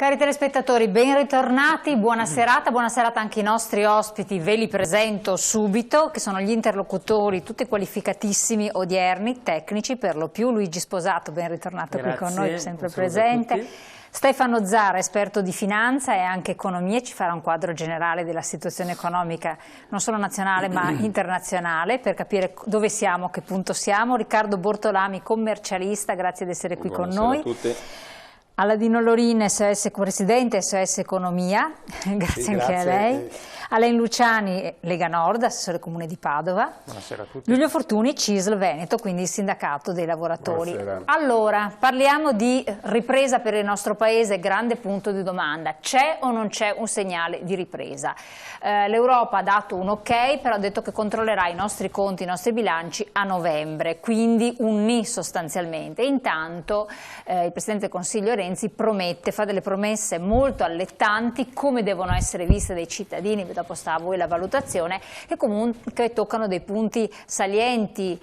Cari telespettatori, ben ritornati, buona serata anche ai nostri ospiti, ve li presento subito, che sono gli interlocutori tutti qualificatissimi odierni, tecnici per lo più. Luigi Sposato, ben ritornato. Grazie, qui con noi, sempre presente. Stefano Zara, esperto di finanza e anche economia, ci farà un quadro generale della situazione economica non solo nazionale ma internazionale, per capire dove siamo, a che punto siamo. Riccardo Bortolami, commercialista, grazie di essere qui con noi. Buonasera a tutti. Aladino Lorin, SOS Presidente, SOS Economia, grazie anche a lei. Alain Luciani, Lega Nord, assessore comune di Padova. Buonasera a tutti. Giulio Fortuni, CISL Veneto, quindi il sindacato dei lavoratori. Buonasera. Allora, parliamo di ripresa per il nostro paese, grande punto di domanda. C'è o non c'è un segnale di ripresa? L'Europa ha dato un ok, però ha detto che controllerà i nostri conti, i nostri bilanci a novembre, quindi un ni sostanzialmente. Intanto il Presidente del Consiglio Renzi promette, fa delle promesse molto allettanti, come devono essere viste dai cittadini, dopo sta a voi la valutazione, che comunque toccano dei punti salienti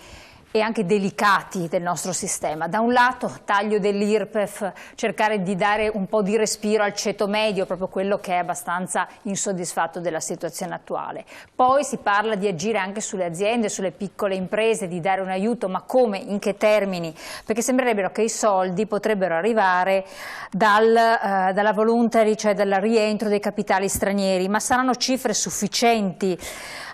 e anche delicati del nostro sistema. Da un lato taglio dell'IRPEF, cercare di dare un po' di respiro al ceto medio, proprio quello che è abbastanza insoddisfatto della situazione attuale. Poi si parla di agire anche sulle aziende, sulle piccole imprese, di dare un aiuto, ma come, in che termini? Perché sembrerebbero che i soldi potrebbero arrivare dalla voluntary, cioè dal rientro dei capitali stranieri, ma saranno cifre sufficienti?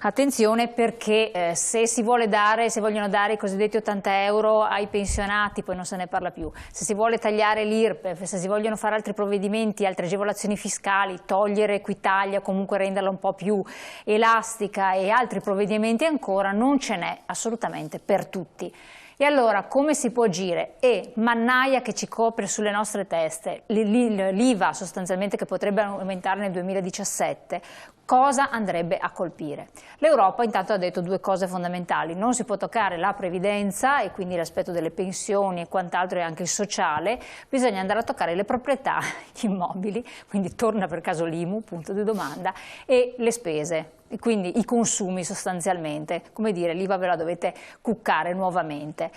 Attenzione, perché se vogliono dare i cosiddetti 80 euro ai pensionati, poi non se ne parla più. Se si vuole tagliare l'IRPEF, se si vogliono fare altri provvedimenti, altre agevolazioni fiscali, togliere Equitalia, comunque renderla un po' più elastica e altri provvedimenti ancora, non ce n'è assolutamente per tutti. E allora come si può agire? E mannaia che ci copre sulle nostre teste, l'IVA sostanzialmente che potrebbe aumentare nel 2017, cosa andrebbe a colpire? L'Europa intanto ha detto due cose fondamentali: non si può toccare la previdenza e quindi l'aspetto delle pensioni e quant'altro, e anche il sociale, bisogna andare a toccare le proprietà, gli immobili, quindi torna per caso l'IMU, punto di domanda, e le spese. E quindi i consumi sostanzialmente, come dire, l'IVA ve la dovete cuccare nuovamente.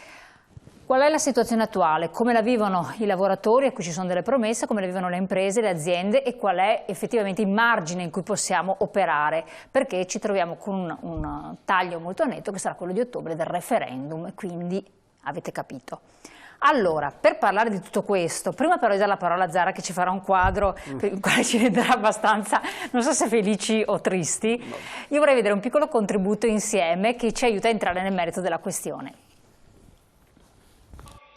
Qual è la situazione attuale? Come la vivono i lavoratori, a cui ci sono delle promesse, come la vivono le imprese, le aziende, e qual è effettivamente il margine in cui possiamo operare? Perché ci troviamo con un taglio molto netto che sarà quello di ottobre del referendum, quindi avete capito. Allora, per parlare di tutto questo, prima però dare la parola a Zara che ci farà un quadro per il quale ci renderà abbastanza, non so se felici o tristi. Io vorrei vedere un piccolo contributo insieme che ci aiuta a entrare nel merito della questione.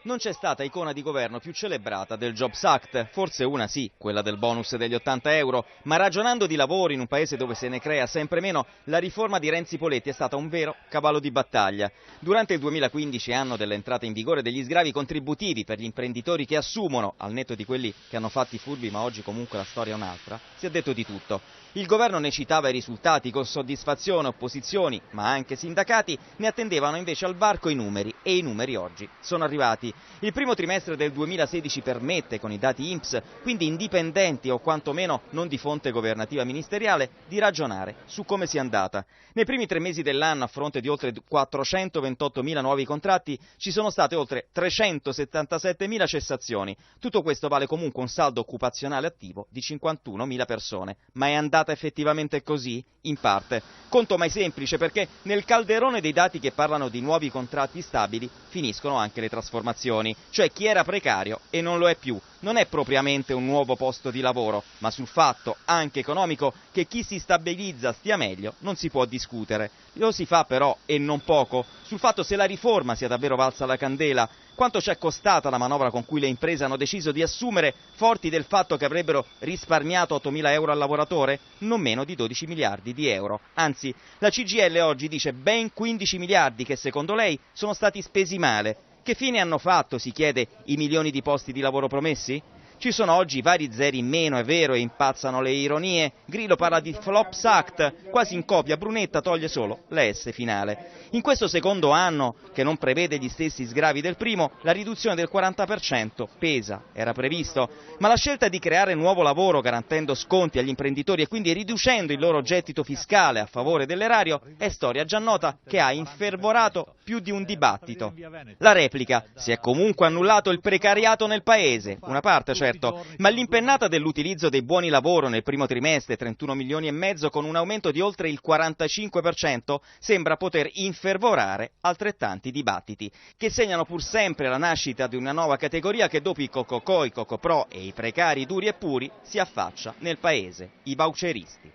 Non c'è stata icona di governo più celebrata del Jobs Act, forse una sì, quella del bonus degli 80 euro, ma ragionando di lavoro in un paese dove se ne crea sempre meno, la riforma di Renzi Poletti è stata un vero cavallo di battaglia. Durante il 2015, anno dell'entrata in vigore degli sgravi contributivi per gli imprenditori che assumono, al netto di quelli che hanno fatto i furbi, ma oggi comunque la storia è un'altra, si è detto di tutto. Il governo ne citava i risultati con soddisfazione, opposizioni, ma anche sindacati ne attendevano invece al varco i numeri, e i numeri oggi sono arrivati. Il primo trimestre del 2016 permette, con i dati INPS, quindi indipendenti o quantomeno non di fonte governativa ministeriale, di ragionare su come sia andata. Nei primi 3 mesi dell'anno, a fronte di oltre 428.000 nuovi contratti, ci sono state oltre 377.000 cessazioni. Tutto questo vale comunque un saldo occupazionale attivo di 51.000 persone. Ma è andata effettivamente così? In parte. Conto mai semplice, perché nel calderone dei dati che parlano di nuovi contratti stabili finiscono anche le trasformazioni, cioè chi era precario e non lo è più. Non è propriamente un nuovo posto di lavoro, ma sul fatto, anche economico, che chi si stabilizza stia meglio non si può discutere. Lo si fa però, e non poco, sul fatto se la riforma sia davvero valsa la candela, quanto ci è costata la manovra con cui le imprese hanno deciso di assumere, forti del fatto che avrebbero risparmiato 8.000 euro al lavoratore? Non meno di 12 miliardi di euro. Anzi, la CGIL oggi dice ben 15 miliardi che secondo lei sono stati spesi male. Che fine hanno fatto, si chiede, i milioni di posti di lavoro promessi? Ci sono oggi vari zeri in meno, è vero, e impazzano le ironie. Grillo parla di Flops Act, quasi in copia Brunetta toglie solo la S finale. In questo secondo anno, che non prevede gli stessi sgravi del primo, la riduzione del 40% pesa, era previsto, ma la scelta di creare nuovo lavoro garantendo sconti agli imprenditori e quindi riducendo il loro gettito fiscale a favore dell'erario è storia già nota che ha infervorato più di un dibattito. La replica: si è comunque annullato il precariato nel paese, una parte certo, certo, ma l'impennata dell'utilizzo dei buoni lavoro nel primo trimestre, 31 milioni e mezzo, con un aumento di oltre il 45%, sembra poter infervorare altrettanti dibattiti, che segnano pur sempre la nascita di una nuova categoria che dopo i cococò, i cocopro e i precari duri e puri si affaccia nel paese, i voucheristi.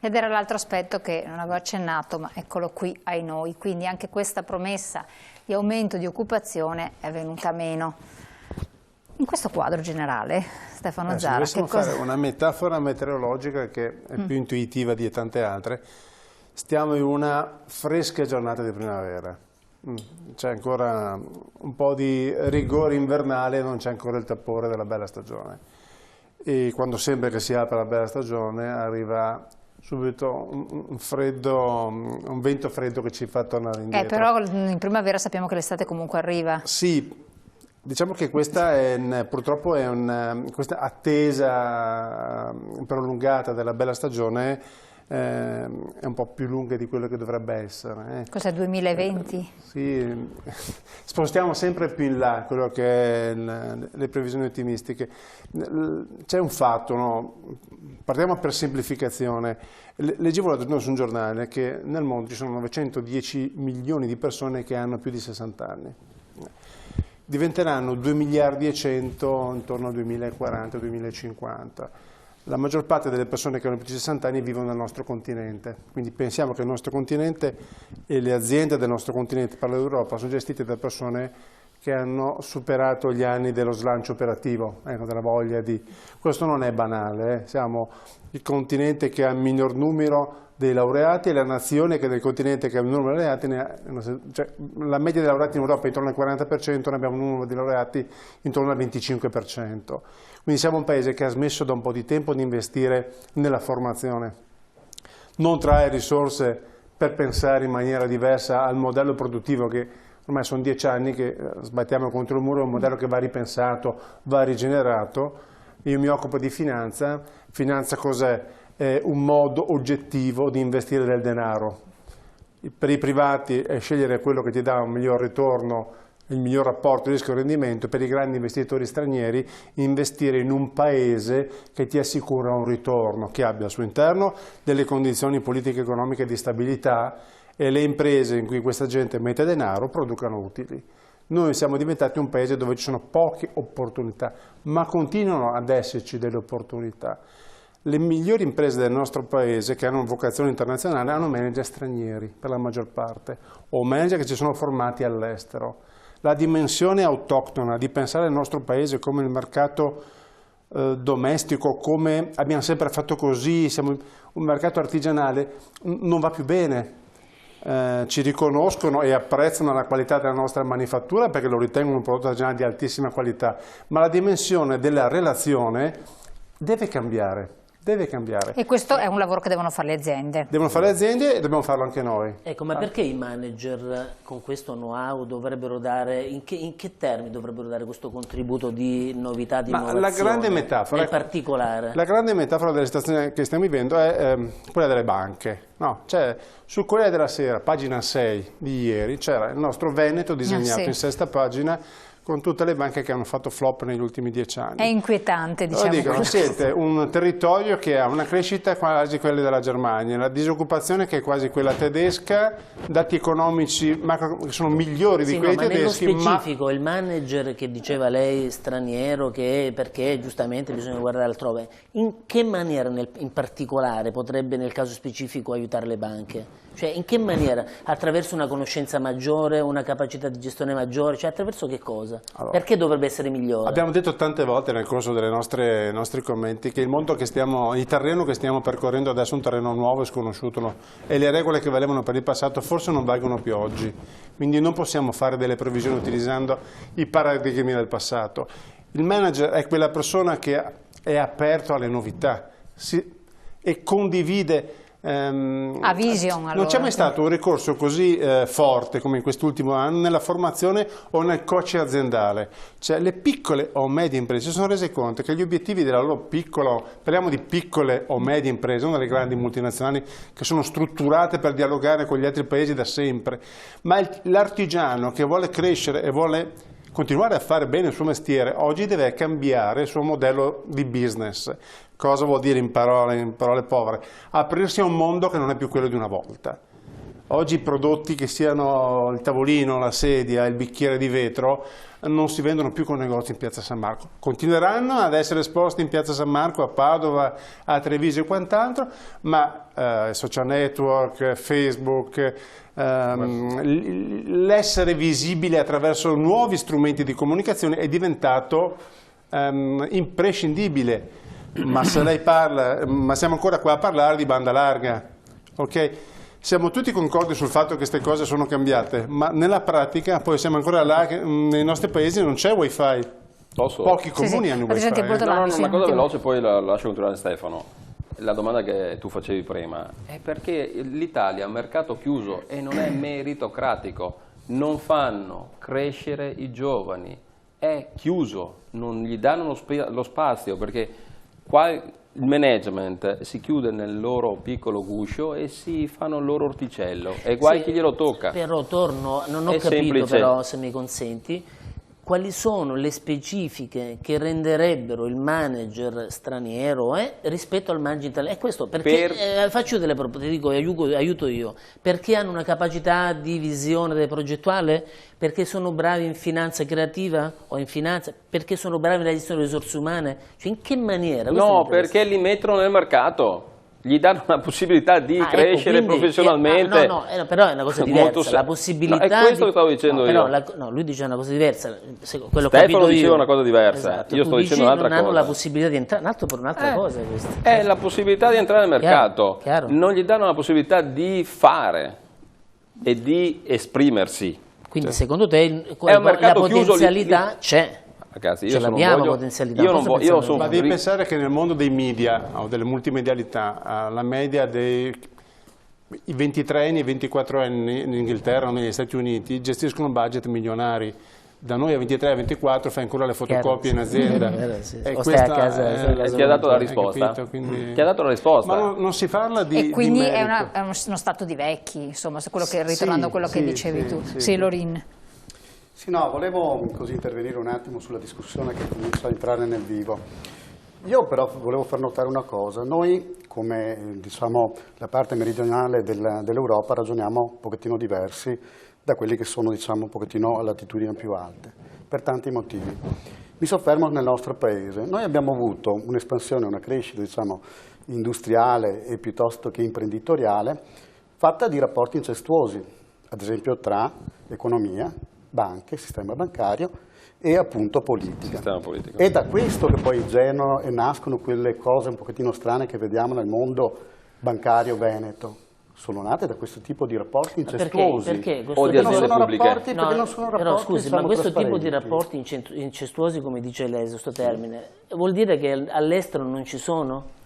Ed era l'altro aspetto che non avevo accennato, ma eccolo qui ai noi, quindi anche questa promessa di aumento di occupazione è venuta meno. In questo quadro generale, Stefano Zara, se dovessimo fare una metafora meteorologica che è più intuitiva di tante altre, stiamo in una fresca giornata di primavera. C'è ancora un po' di rigore invernale, non c'è ancora il tepore della bella stagione. E quando sembra che si apra la bella stagione arriva subito un vento freddo che ci fa tornare indietro. Però in primavera sappiamo che l'estate comunque arriva. Sì, diciamo che questa purtroppo è questa attesa prolungata della bella stagione è un po' più lunga di quello che dovrebbe essere. Cos'è, 2020? Sì, spostiamo sempre più in là quello che è le previsioni ottimistiche. C'è un fatto, no? Partiamo per semplificazione. Leggevo l'altro giorno su un giornale che nel mondo ci sono 910 milioni di persone che hanno più di 60 anni. Diventeranno 2 miliardi e 100 intorno al 2040-2050. La maggior parte delle persone che hanno più di 60 anni vivono nel nostro continente, quindi pensiamo che il nostro continente e le aziende del nostro continente, parlo d'Europa, sono gestite da persone che hanno superato gli anni dello slancio operativo, della voglia di... Questo non è banale, siamo il continente che ha il minor numero dei laureati e la nazione che del continente che ha il numero di laureati, cioè, la media dei laureati in Europa è intorno al 40%, noi abbiamo un numero di laureati intorno al 25%. Quindi siamo un paese che ha smesso da un po' di tempo di investire nella formazione, non trae risorse per pensare in maniera diversa al modello produttivo che ormai sono 10 anni che sbattiamo contro il muro, è un modello che va ripensato, va rigenerato. Io mi occupo di finanza. Finanza cos'è? È un modo oggettivo di investire del denaro. Per i privati è scegliere quello che ti dà un miglior ritorno, il miglior rapporto rischio-rendimento. Per i grandi investitori stranieri investire in un paese che ti assicura un ritorno, che abbia al suo interno delle condizioni politiche, economiche di stabilità e le imprese in cui questa gente mette denaro producano utili. Noi siamo diventati un paese dove ci sono poche opportunità, ma continuano ad esserci delle opportunità. Le migliori imprese del nostro paese che hanno vocazione internazionale hanno manager stranieri per la maggior parte, o manager che si sono formati all'estero. La dimensione autoctona di pensare al nostro paese come il mercato domestico, come abbiamo sempre fatto così, siamo un mercato artigianale, non va più bene. Ci riconoscono e apprezzano la qualità della nostra manifattura perché lo ritengono un prodotto artigianale di altissima qualità, ma la dimensione della relazione deve cambiare. E questo è un lavoro che devono fare le aziende. Devono fare le aziende e dobbiamo farlo anche noi. Ecco, ma perché i manager con questo know-how dovrebbero dare, in che termini dovrebbero dare questo contributo di novità, di innovazione? La grande metafora, in particolare. La grande metafora della situazione che stiamo vivendo è quella delle banche. No, cioè, sul Corriere della Sera, pagina 6 di ieri, c'era il nostro Veneto disegnato in sesta pagina con tutte le banche che hanno fatto flop negli ultimi 10 anni. È inquietante, diciamo. Dicono, siete un territorio che ha una crescita quasi quella della Germania, la disoccupazione che è quasi quella tedesca, dati economici che sono migliori di quelli tedeschi. Nello specifico, il manager che diceva lei straniero, perché giustamente bisogna guardare altrove, in che maniera in particolare potrebbe nel caso specifico aiutare le banche? Cioè, in che maniera? Attraverso una conoscenza maggiore, una capacità di gestione maggiore, cioè attraverso che cosa? Allora, perché dovrebbe essere migliore? Abbiamo detto tante volte nel corso dei nostri commenti che il terreno che stiamo percorrendo adesso è un terreno nuovo e sconosciuto, no? E le regole che valevano per il passato forse non valgono più oggi, quindi non possiamo fare delle previsioni utilizzando i paradigmi del passato. Il manager è quella persona che è aperto alle novità e condivide. A vision, allora. Non c'è mai stato un ricorso così forte come in quest'ultimo anno nella formazione o nel coach aziendale. Cioè, le piccole o medie imprese si sono rese conto che gli obiettivi della loro parliamo di piccole o medie imprese, non delle grandi multinazionali che sono strutturate per dialogare con gli altri paesi da sempre, ma l'artigiano che vuole crescere e vuole continuare a fare bene il suo mestiere, oggi deve cambiare il suo modello di business. Cosa vuol dire in parole povere? Aprirsi a un mondo che non è più quello di una volta. Oggi i prodotti, che siano il tavolino, la sedia, il bicchiere di vetro, non si vendono più con negozi in Piazza San Marco. Continueranno ad essere esposti in Piazza San Marco, a Padova, a Treviso e quant'altro, ma social network, Facebook, l'essere visibile attraverso nuovi strumenti di comunicazione è diventato imprescindibile. Ma se lei parla, ma siamo ancora qua a parlare di banda larga, ok? Siamo tutti concordi sul fatto che queste cose sono cambiate, ma nella pratica poi siamo ancora là che nei nostri paesi non c'è wifi. Pochi comuni hanno wifi. Una cosa veloce, poi la lascio continuare Stefano. La domanda che tu facevi prima è perché l'Italia è un mercato chiuso e non è meritocratico, non fanno crescere i giovani, è chiuso, non gli danno lo spazio, perché qua il management si chiude nel loro piccolo guscio e si fanno il loro orticello e guai chi glielo tocca. Però torno, non ho capito però, se mi consenti, quali sono le specifiche che renderebbero il manager straniero rispetto al manager italiano? E questo perché, faccio delle proposte, ti dico, aiuto io, perché hanno una capacità di visione progettuale? Perché sono bravi in finanza creativa o in finanza? Perché sono bravi nella gestione delle risorse umane? Cioè, in che maniera? No, perché li mettono nel mercato. Gli danno la possibilità di crescere professionalmente. Però è una cosa diversa, la possibilità è questo che stavo dicendo io. Lui dice una cosa diversa. Stefano diceva una cosa diversa, esatto. Io sto dicendo un'altra cosa. Non hanno la possibilità di entrare, un altro per un'altra cosa. È la possibilità di entrare nel mercato, chiaro. Non gli danno la possibilità di fare e di esprimersi. Quindi secondo te la potenzialità c'è? Ragazzi, ce l'abbiamo potenzialità. Ma devi pensare che nel mondo dei media o delle multimedialità la media dei 23 anni e 24 anni in Inghilterra o negli Stati Uniti gestiscono budget milionari. Da noi a 23 e 24 fai ancora le fotocopie in azienda. O stai a casa. Ti ha dato la risposta. Ti ha dato la risposta. Ma non si parla di E quindi di è uno stato di vecchi, insomma, ritornando a quello che dicevi tu. Sì, Lorin. Sì, no, volevo così intervenire un attimo sulla discussione che comincia a entrare nel vivo. Io però volevo far notare una cosa. Noi, come diciamo la parte meridionale dell'Europa, ragioniamo un pochettino diversi da quelli che sono diciamo un pochettino a latitudini più alte, per tanti motivi. Mi soffermo nel nostro paese. Noi abbiamo avuto un'espansione, una crescita diciamo industriale e piuttosto che imprenditoriale, fatta di rapporti incestuosi, ad esempio tra economia, banche, sistema bancario e appunto politica. È da questo che poi generano e nascono quelle cose un pochettino strane che vediamo nel mondo bancario veneto. Sono nate da questo tipo di rapporti incestuosi. Perché o di aziende pubbliche? Però scusi, ma questo tipo di rapporti incestuosi, come dice lei, questo termine, vuol dire che all'estero non ci sono?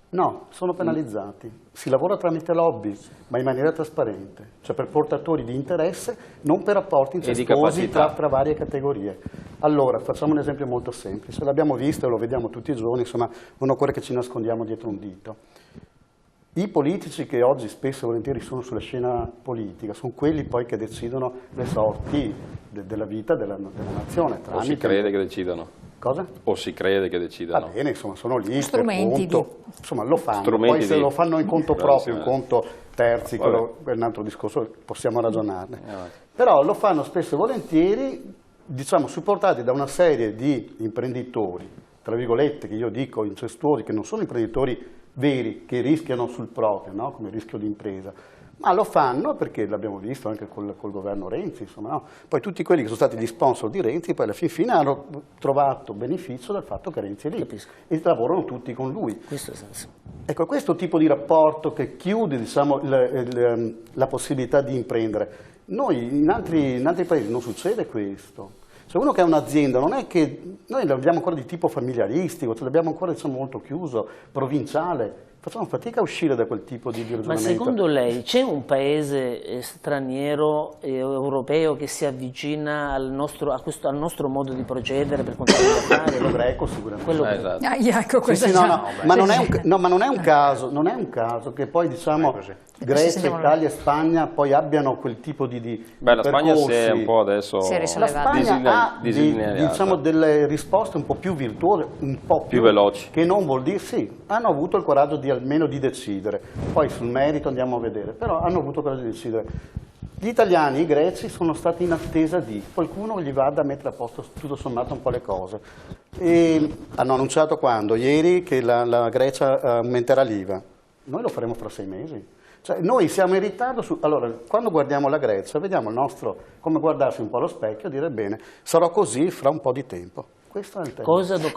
No, sono penalizzati. Si lavora tramite lobby, ma in maniera trasparente, cioè per portatori di interesse, non per rapporti incestuosi tra varie categorie. Allora, facciamo un esempio molto semplice. L'abbiamo visto e lo vediamo tutti i giorni, insomma, non occorre che ci nascondiamo dietro un dito. I politici che oggi spesso e volentieri sono sulla scena politica sono quelli poi che decidono le sorti della vita della nazione. O si crede che decidano. Cosa? O si crede che decidano. Va bene, insomma, sono lì strumenti per conto, insomma, lo fanno. Poi se lo fanno in conto proprio, in conto terzi, quello è un altro discorso, possiamo ragionarne. Però lo fanno spesso e volentieri, diciamo, supportati da una serie di imprenditori, tra virgolette, che io dico incestuosi, che non sono imprenditori veri, che rischiano sul proprio, no? Come rischio di impresa, ma lo fanno perché l'abbiamo visto anche col governo Renzi, insomma, no? Poi tutti quelli che sono stati gli sponsor di Renzi poi alla fine hanno trovato beneficio dal fatto che Renzi è lì. Capisco. E lavorano tutti con lui. Questo senso. Ecco, questo tipo di rapporto che chiude diciamo, la possibilità di imprendere. Noi in altri paesi non succede questo. Cioè uno che ha un'azienda non è che noi l'abbiamo ancora di tipo familiaristico, ce l'abbiamo ancora diciamo, molto chiuso, provinciale. facciamo fatica a uscire da quel tipo di ragionamento. Ma secondo lei c'è un paese straniero europeo che si avvicina al nostro modo di procedere per quanto riguarda quello greco sicuramente. Esatto. Ecco, Sì, ma non è un caso che poi diciamo Grecia, Italia e Spagna poi abbiano quel tipo di la Spagna percorsi. si è un po' adesso La Spagna ha diciamo, delle risposte un po' più virtuose, un po' più veloci, che non vuol dire sì, hanno avuto il coraggio di almeno di decidere, poi sul merito andiamo a vedere, però hanno avuto il coraggio di decidere. Gli italiani, i greci sono stati in attesa di qualcuno gli vada a mettere a posto tutto sommato un po' le cose e hanno annunciato quando? Ieri che la Grecia aumenterà l'IVA, noi lo faremo fra 6 mesi. Cioè, noi siamo in ritardo allora, quando guardiamo la Grecia, vediamo il nostro, come guardarsi un po' allo specchio e dire bene, sarò così fra un po' di tempo. Questo è il tema.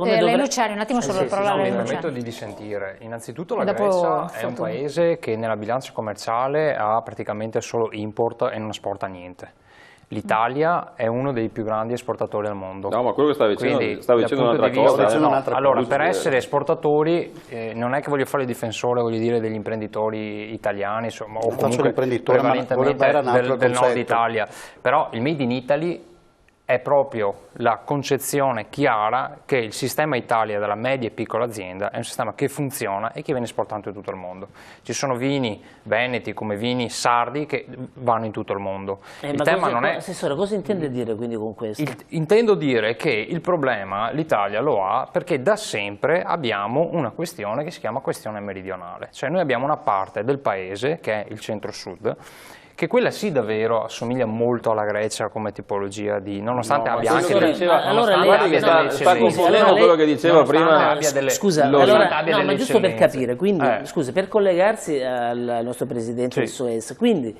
Lei Luciani, un attimo solo per parlare. Mi permetto di dissentire. Innanzitutto la Grecia è un paese che nella bilancia commerciale ha praticamente solo import e non esporta niente. L'Italia è uno dei più grandi esportatori al mondo. No, ma quello che stava dicendo un'altra cosa. Allora, per essere esportatori, non è che voglio fare il difensore, voglio dire, degli imprenditori italiani, insomma, o comunque prevalentemente del nord Italia. Però il Made in Italy è proprio la concezione chiara che il sistema Italia della media e piccola azienda è un sistema che funziona e che viene esportato in tutto il mondo. Ci sono vini veneti come vini sardi che vanno in tutto il mondo. Il tema non è... Assessore, cosa intende dire quindi con questo? Intendo dire che il problema l'Italia lo ha perché da sempre abbiamo una questione che si chiama questione meridionale. Cioè noi abbiamo una parte del paese, che è il centro-sud, che quella sì davvero assomiglia molto alla Grecia come tipologia di, nonostante abbia anche sta confondendo quello che diceva prima. Scusa, ma giusto per capire, quindi scusa, per collegarsi al nostro presidente del SOES, quindi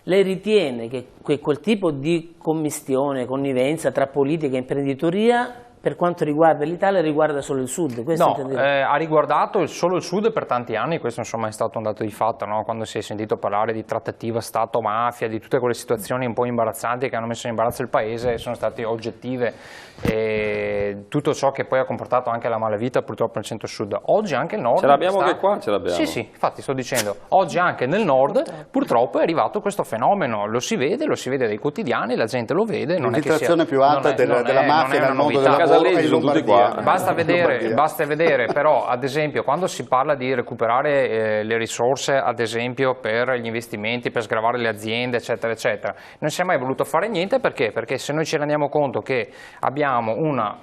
lei ritiene che quel tipo di commistione, connivenza tra politica e imprenditoria per quanto riguarda l'Italia riguarda solo il sud? No, ha riguardato solo il sud per tanti anni, questo insomma è stato un dato di fatto, no? Quando si è sentito parlare di trattativa Stato-mafia, di tutte quelle situazioni un po' imbarazzanti che hanno messo in imbarazzo il paese, sono state oggettive e tutto ciò che poi ha comportato anche la malavita purtroppo nel centro-sud. Oggi anche il nord... Ce l'abbiamo anche qua, ce l'abbiamo. Sì, infatti sto dicendo, oggi anche nel nord purtroppo è arrivato questo fenomeno, lo si vede dai quotidiani, la gente lo vede. L'infiltrazione più alta della mafia nel mondo della sono tutti qua. Basta vedere però ad esempio quando si parla di recuperare le risorse ad esempio per gli investimenti, per sgravare le aziende eccetera eccetera, non si è mai voluto fare niente perché se noi ci rendiamo conto che abbiamo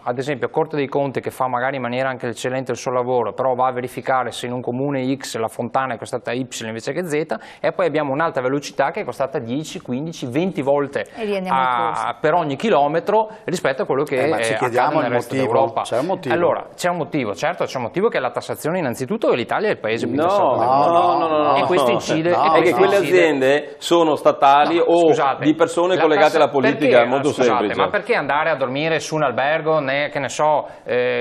ad esempio Corte dei Conti che fa magari in maniera anche eccellente il suo lavoro, però va a verificare se in un comune X la fontana è costata Y invece che Z e poi abbiamo un'alta velocità che è costata 10, 15, 20 volte per ogni chilometro rispetto a quello che accade nel resto d'Europa. C'è un motivo. Allora, c'è un motivo, certo c'è un motivo che è la tassazione innanzitutto e l'Italia è il paese più tassato del mondo. E questo incide. È che quelle aziende sono statali o di persone collegate alla politica, molto semplice. Ma perché andare a dormire su un albergo, che ne so,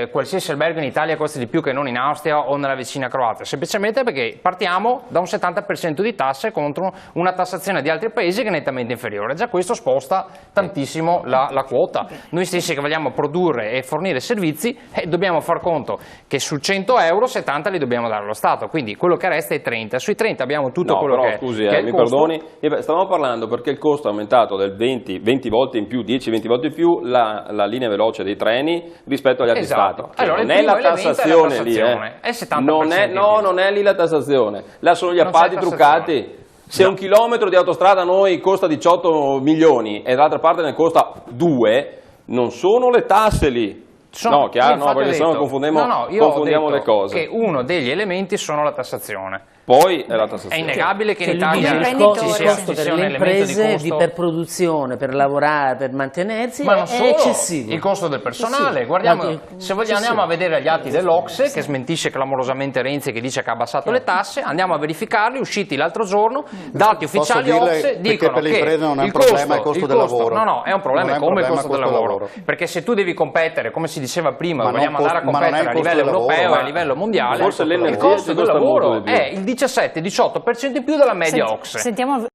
qualsiasi albergo in Italia costa di più che non in Austria o nella vicina Croazia? Semplicemente perché partiamo da un 70% di tasse contro una tassazione di altri paesi che è nettamente inferiore. Già questo sposta tantissimo la quota. Noi stessi che vogliamo produrre e fornire servizi dobbiamo far conto che su 100 euro 70 li dobbiamo dare allo Stato, quindi quello che resta è 30. Sui 30 abbiamo tutto quello che è il costo. Perdoni, stavamo parlando perché il costo è aumentato del 20 volte in più, 10-20 volte in più la linea veloce dei treni rispetto agli altri stati. Allora, non è la tassazione lì, è 70%. Non è lì la tassazione, là sono gli appalti truccati. Se un chilometro di autostrada a noi costa 18 milioni e dall'altra parte ne costa 2, non sono le tasse lì. Perché sennò confondiamo le cose. Che uno degli elementi sono la tassazione. Poi è la tassazione. È innegabile che in Italia il costo per le imprese per produzione, per lavorare, per mantenersi è eccessivo. Il costo del personale, se andiamo a vedere gli atti dell'Ocse che smentisce clamorosamente Renzi che dice che ha abbassato le tasse, andiamo a verificarli, usciti l'altro giorno, dati ufficiali Ocse dicono per le imprese non è un problema il costo del lavoro. No, è un problema come il costo del lavoro. Perché se tu devi competere, come si diceva prima, vogliamo andare a competere a livello europeo e a livello mondiale, forse il costo del lavoro è il 17-18% in più della media OCSE.